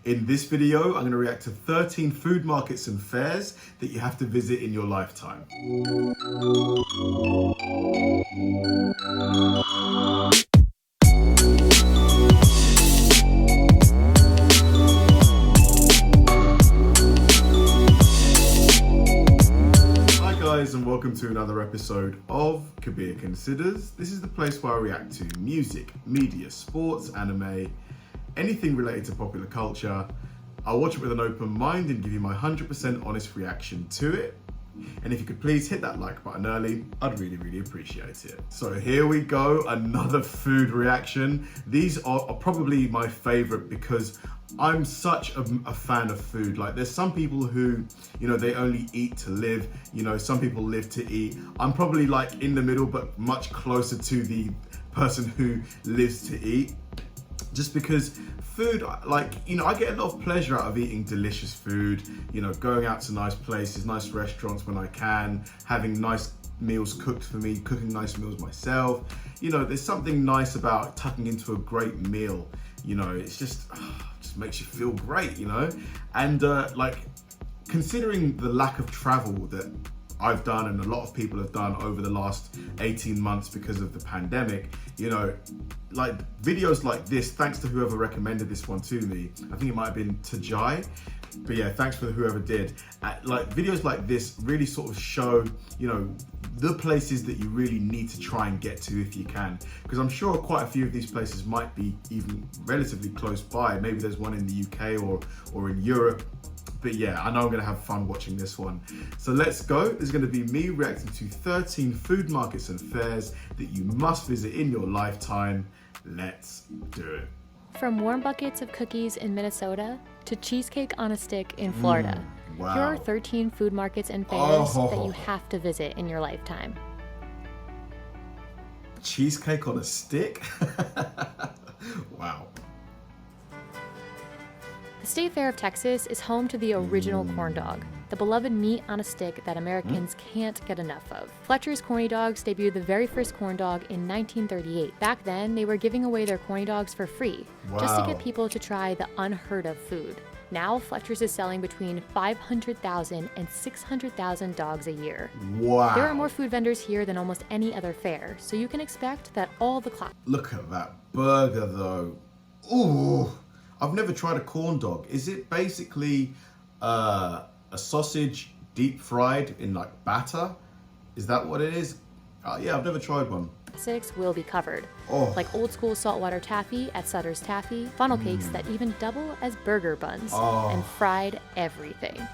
In this video, I'm going to react to 13 food markets and fairs that you have to visit in your lifetime. And welcome to another episode of Kabir Considers. This is the place where I react to music, media, sports, anime, anything related to popular culture. I'll watch it with an open mind and give you my 100% honest reaction to it. And if you could please hit that like button early, I'd really appreciate it. So here we go, another food reaction. These are probably my favorite because I'm such a fan of food. Like, there's some people who, you know, they only eat to live. You know, some people live to eat. I'm probably like in the middle, but much closer to the person who lives to eat. Just because food, like, you know, I get a lot of pleasure out of eating delicious food, you know, going out to nice places, nice restaurants when I can, having nice meals cooked for me, cooking nice meals myself. You know, there's something nice about tucking into a great meal. You know, it's just makes you feel great, you know? And like, considering the lack of travel that I've done and a lot of people have done over the last 18 months because of the pandemic, you know, like videos like this, thanks to whoever recommended this one to me, I think it might have been Tajai, but yeah, thanks for whoever did. Like, videos like this really sort of show, you know, the places that you really need to try and get to if you can, because I'm sure quite a few of these places might be even relatively close by. Maybe there's one in the UK or in Europe. But yeah, I know I'm gonna have fun watching this one. So let's go. This is gonna be me reacting to 13 food markets and fairs that you must visit in your lifetime. Let's do it. From warm buckets of cookies in Minnesota to cheesecake on a stick in Florida. Wow. Here are 13 food markets and fairs that you have to visit in your lifetime. Cheesecake on a stick? Wow. The State Fair of Texas is home to the original corn dog, the beloved meat on a stick that Americans can't get enough of. Fletcher's Corny Dogs debuted the very first corn dog in 1938. Back then, they were giving away their corny dogs for free, just to get people to try the unheard of food. Now, Fletcher's is selling between 500,000 and 600,000 dogs a year. Wow. There are more food vendors here than almost any other fair, so you can expect that all the Look at that burger though. Ooh. I've never tried a corn dog. Is it basically a sausage deep fried in like batter? Is that what it is? Yeah, I've never tried one. classics will be covered, Oh. like old school saltwater taffy at Sutter's Taffy, funnel cakes that even double as burger buns, and fried everything.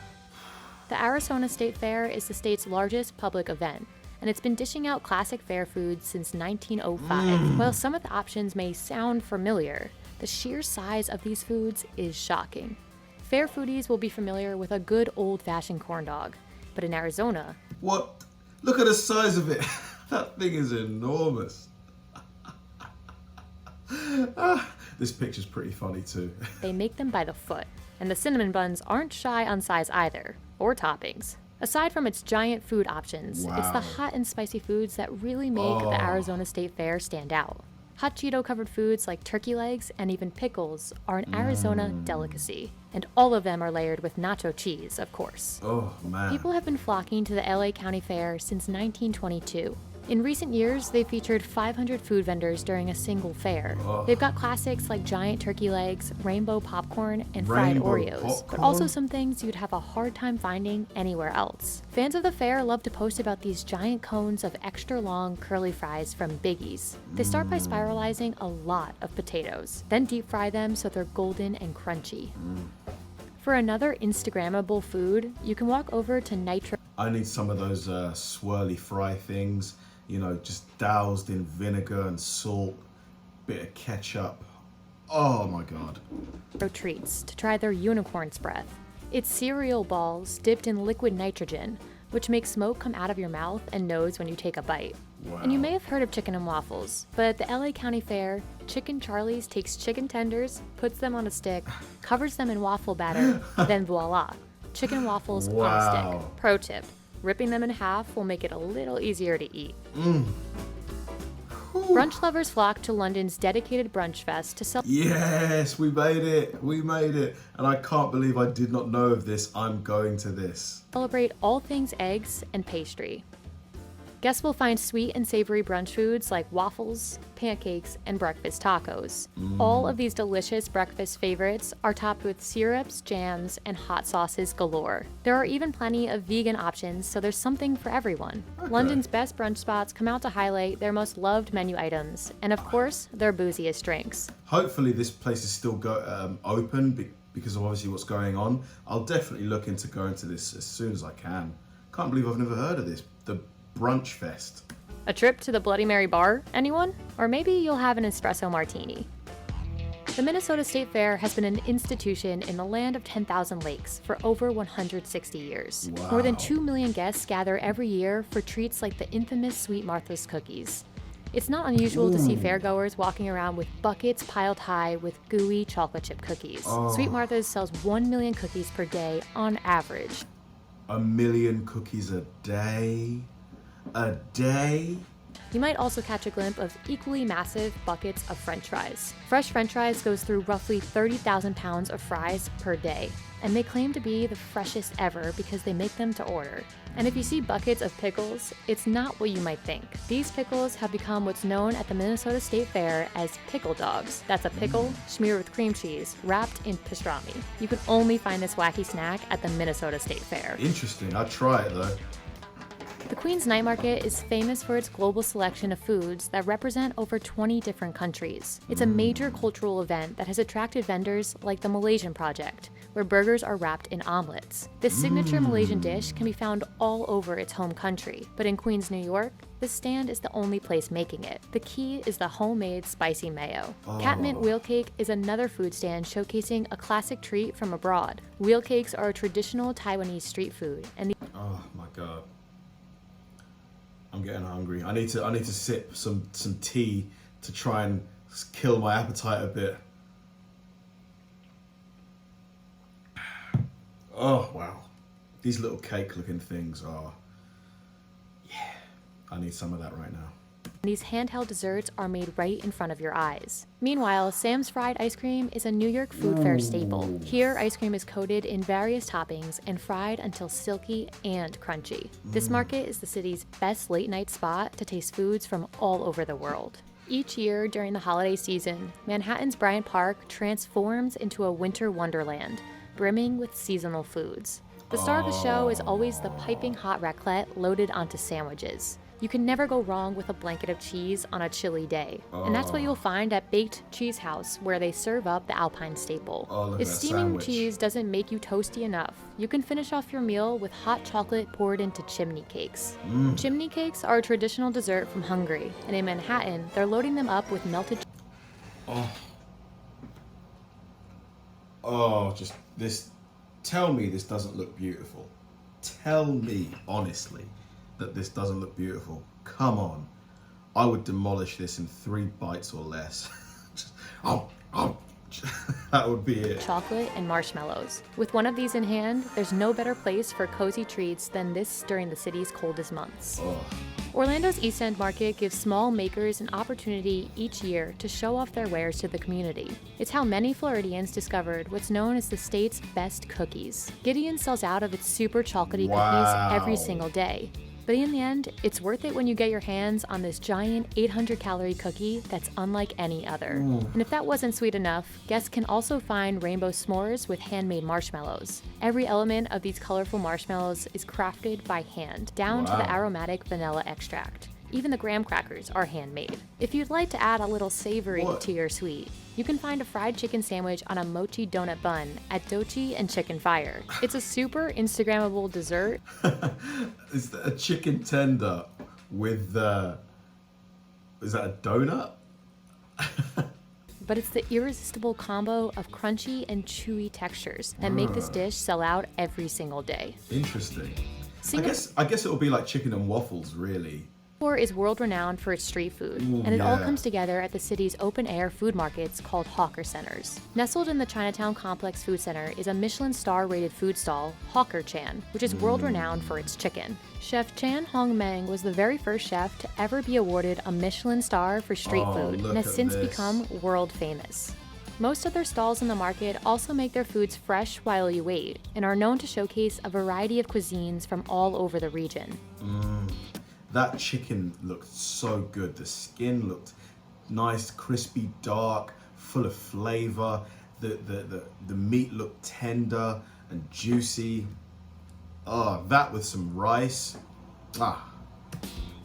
The Arizona State Fair is the state's largest public event, and it's been dishing out classic fair foods since 1905. While some of the options may sound familiar, the sheer size of these foods is shocking. Fair foodies will be familiar with a good old-fashioned corn dog, but in Arizona... What? Look at the size of it. That thing is enormous. This picture's pretty funny too. They make them by the foot, and the cinnamon buns aren't shy on size either, or toppings. Aside from its giant food options, it's the hot and spicy foods that really make the Arizona State Fair stand out. Hot Cheeto-covered foods like turkey legs and even pickles are an Arizona delicacy, and all of them are layered with nacho cheese, of course. Oh, man. People have been flocking to the LA County Fair since 1922. In recent years, they've featured 500 food vendors during a single fair. They've got classics like giant turkey legs, rainbow popcorn, and fried Oreos, but also some things you'd have a hard time finding anywhere else. Fans of the fair love to post about these giant cones of extra long curly fries from Biggie's. They start by spiralizing a lot of potatoes, then deep fry them so they're golden and crunchy. For another Instagrammable food, you can walk over to Nitro. I need some of those swirly fry things, you know, just doused in vinegar and salt, bit of ketchup. Oh my God. Treats to try their unicorn's breath. It's cereal balls dipped in liquid nitrogen, which makes smoke come out of your mouth and nose when you take a bite. Wow. And you may have heard of chicken and waffles, but at the LA County Fair, Chicken Charlie's takes chicken tenders, puts them on a stick, covers them in waffle batter, then voila, chicken waffles on a stick. Pro tip, ripping them in half will make it a little easier to eat. Brunch lovers flock to London's dedicated brunch fest to Yes, we made it. We made it. And I can't believe I did not know of this. I'm going to this. celebrate all things eggs and pastry. Guests will find sweet and savory brunch foods like waffles, pancakes, and breakfast tacos. All of these delicious breakfast favorites are topped with syrups, jams, and hot sauces galore. There are even plenty of vegan options, so there's something for everyone. Okay. London's best brunch spots come out to highlight their most loved menu items, and of course, their booziest drinks. Hopefully this place is still open because of obviously what's going on. I'll definitely look into going to this as soon as I can. Can't believe I've never heard of this. The Brunch Fest. A trip to the Bloody Mary bar, anyone? Or maybe you'll have an espresso martini. The Minnesota State Fair has been an institution in the land of 10,000 lakes for over 160 years. Wow. More than 2 million guests gather every year for treats like the infamous Sweet Martha's cookies. It's not unusual to see fairgoers walking around with buckets piled high with gooey chocolate chip cookies. Sweet Martha's sells 1 million cookies per day on average. 1 million cookies a day? A day? You might also catch a glimpse of equally massive buckets of french fries. Fresh french fries goes through roughly 30,000 pounds of fries per day, and they claim to be the freshest ever because they make them to order. And if you see buckets of pickles, it's not what you might think. These pickles have become what's known at the Minnesota State Fair as pickle dogs. That's a pickle smeared with cream cheese, wrapped in pastrami. You can only find this wacky snack at the Minnesota State Fair. Interesting. I'll try it though. The Queen's Night Market is famous for its global selection of foods that represent over 20 different countries. It's a major cultural event that has attracted vendors like the Malaysian Project, where burgers are wrapped in omelets. This signature Malaysian dish can be found all over its home country, but in Queens, New York, this stand is the only place making it. The key is the homemade spicy mayo. Catmint wheel cake is another food stand showcasing a classic treat from abroad. Wheel cakes are a traditional Taiwanese street food, and Oh my god. I'm getting hungry. I need to sip some tea to try and kill my appetite a bit. Oh wow. These little cake looking things are, yeah, I need some of that right now. these handheld desserts are made right in front of your eyes. Meanwhile, Sam's Fried Ice Cream is a New York food fair staple. Here, ice cream is coated in various toppings and fried until silky and crunchy. This market is the city's best late-night spot to taste foods from all over the world. Each year during the holiday season, Manhattan's Bryant Park transforms into a winter wonderland, brimming with seasonal foods. The star of the show is always the piping hot raclette loaded onto sandwiches. You can never go wrong with a blanket of cheese on a chilly day. And that's what you'll find at Baked Cheese House, where they serve up the Alpine staple. Look If at that steaming sandwich. cheese doesn't make you toasty enough, you can finish off your meal with hot chocolate poured into chimney cakes. Chimney cakes are a traditional dessert from Hungary, and in Manhattan, they're loading them up with melted Just this. Tell me this doesn't look beautiful. Tell me honestly that this doesn't look beautiful. Come on. I would demolish this in 3 bites or less. That would be it. chocolate and marshmallows. With one of these in hand, there's no better place for cozy treats than this during the city's coldest months. Orlando's East End Market gives small makers an opportunity each year to show off their wares to the community. It's how many Floridians discovered what's known as the state's best cookies. Gideon sells out of its super chocolatey cookies every single day. But in the end, it's worth it when you get your hands on this giant 800-calorie cookie that's unlike any other. And if that wasn't sweet enough, guests can also find rainbow s'mores with handmade marshmallows. Every element of these colorful marshmallows is crafted by hand, down to the aromatic vanilla extract. Even the graham crackers are handmade. If you'd like to add a little savory to your sweet, you can find a fried chicken sandwich on a mochi donut bun at Dochi and Chicken Fire. It's a super Instagrammable dessert. Is that a chicken tender with is that a donut? But it's the irresistible combo of crunchy and chewy textures that make this dish sell out every single day. Interesting. Sing- I guess it'll be like chicken and waffles, really. Singapore is world-renowned for its street food, Ooh, and it all yeah. comes together at the city's open-air food markets called hawker centers. Nestled in the Chinatown Complex Food Center is a Michelin star-rated food stall, Hawker Chan, which is world-renowned for its chicken. Chef Chan Hong Meng was the very first chef to ever be awarded a Michelin star for street food, and has since become world famous. Most other stalls in the market also make their foods fresh while you wait, and are known to showcase a variety of cuisines from all over the region. That chicken looked so good. The skin looked nice, crispy, dark, full of flavor. The meat looked tender and juicy. Oh, that with some rice.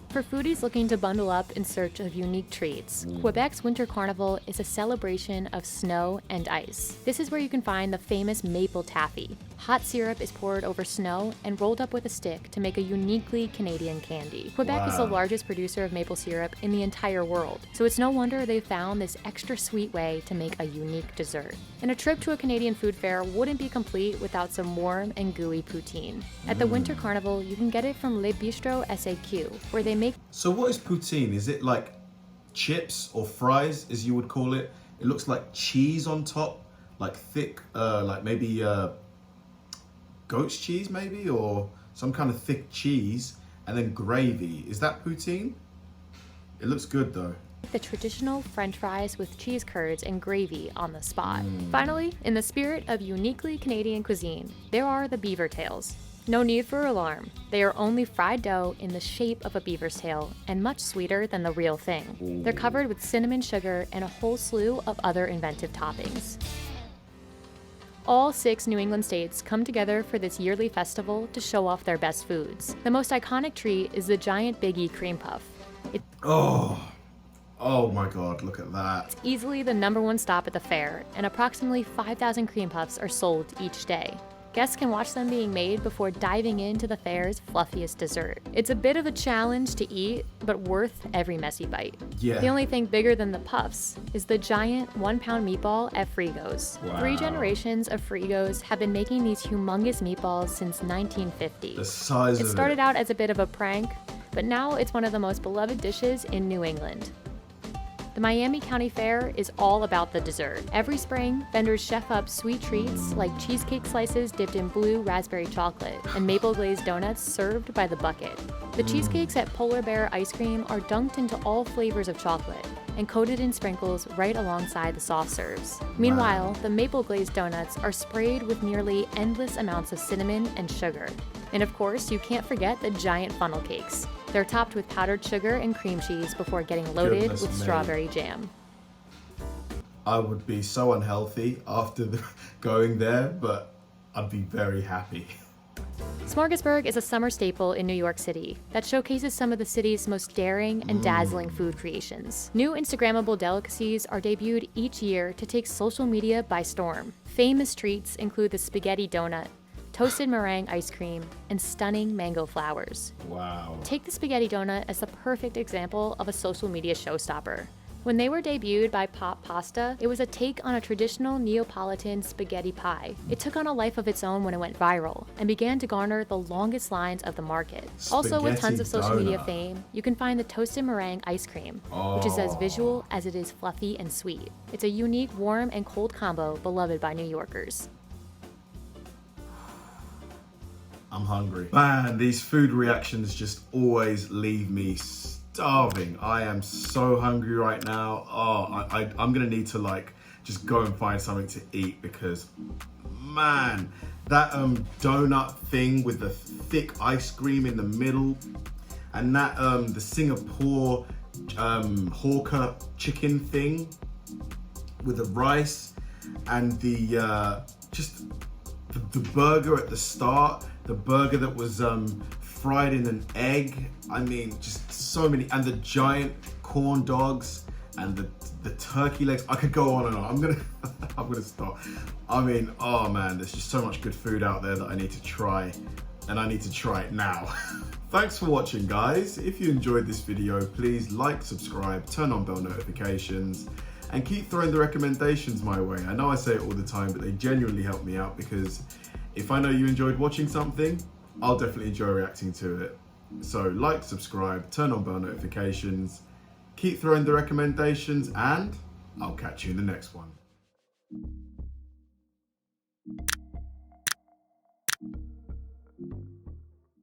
For foodies looking to bundle up in search of unique treats, Quebec's Winter Carnival is a celebration of snow and ice. This is where you can find the famous maple taffy. Hot syrup is poured over snow and rolled up with a stick to make a uniquely Canadian candy. Quebec is the largest producer of maple syrup in the entire world, so it's no wonder they found this extra sweet way to make a unique dessert. And a trip to a Canadian food fair wouldn't be complete without some warm and gooey poutine. At the Winter Carnival, you can get it from Le Bistro SAQ, where they make. So what is poutine? Is it like chips or fries, as you would call it? It looks like cheese on top, like thick, like maybe goat's cheese maybe, or some kind of thick cheese, and then gravy. Is that poutine? It looks good though. The traditional French fries with cheese curds and gravy on the spot. Finally, in the spirit of uniquely Canadian cuisine, there are the beaver tails. No need for alarm. They are only fried dough in the shape of a beaver's tail and much sweeter than the real thing. They're covered with cinnamon sugar and a whole slew of other inventive toppings. All 6 New England states come together for this yearly festival to show off their best foods. The most iconic treat is the giant Biggie cream puff. Oh my God, look at that. It's easily the #1 stop at the fair, and approximately 5,000 cream puffs are sold each day. Guests can watch them being made before diving into the fair's fluffiest dessert. It's a bit of a challenge to eat, but worth every messy bite. Yeah. The only thing bigger than the puffs is the giant 1-pound meatball at Frigo's. Wow. 3 generations of Frigo's have been making these humongous meatballs since 1950. The size of It started out as a bit of a prank, but now it's one of the most beloved dishes in New England. The Miami County Fair is all about the dessert. Every spring, vendors chef up sweet treats like cheesecake slices dipped in blue raspberry chocolate and maple glazed donuts served by the bucket. The cheesecakes at Polar Bear Ice Cream are dunked into all flavors of chocolate and coated in sprinkles right alongside the soft serves. Meanwhile, the maple glazed donuts are sprayed with nearly endless amounts of cinnamon and sugar. And of course, you can't forget the giant funnel cakes. They're topped with powdered sugar and cream cheese before getting loaded Goodness with me. strawberry jam. I would be so unhealthy after going there, but I'd be very happy. Smorgasburg is a summer staple in New York City that showcases some of the city's most daring and dazzling food creations. New Instagrammable delicacies are debuted each year to take social media by storm. Famous treats include the spaghetti donut, toasted meringue ice cream, and stunning mango flowers. Wow. Take the spaghetti donut as the perfect example of a social media showstopper. When they were debuted by Pop Pasta, it was a take on a traditional Neapolitan spaghetti pie. It took on a life of its own when it went viral and began to garner the longest lines of the market. Also, with tons of social media donut. fame, you can find the toasted meringue ice cream, which is as visual as it is fluffy and sweet. It's a unique warm and cold combo beloved by New Yorkers. I'm hungry. Man, these food reactions just always leave me starving. I am so hungry right now. I'm gonna need to just go and find something to eat because, man, that donut thing with the thick ice cream in the middle, and that the Singapore hawker chicken thing with the rice, and the the burger at the start, the burger that was fried in an egg. I mean, just so many, and the giant corn dogs and the turkey legs. I could go on and on. I'm gonna stop. I mean, oh man, there's just so much good food out there that I need to try, and I need to try it now. Thanks for watching, guys. If you enjoyed this video, please like, subscribe, turn on bell notifications, and keep throwing the recommendations my way. I know I say it all the time, but they genuinely help me out, because if I know you enjoyed watching something, I'll definitely enjoy reacting to it. So like, subscribe, turn on bell notifications, keep throwing the recommendations, and I'll catch you in the next one.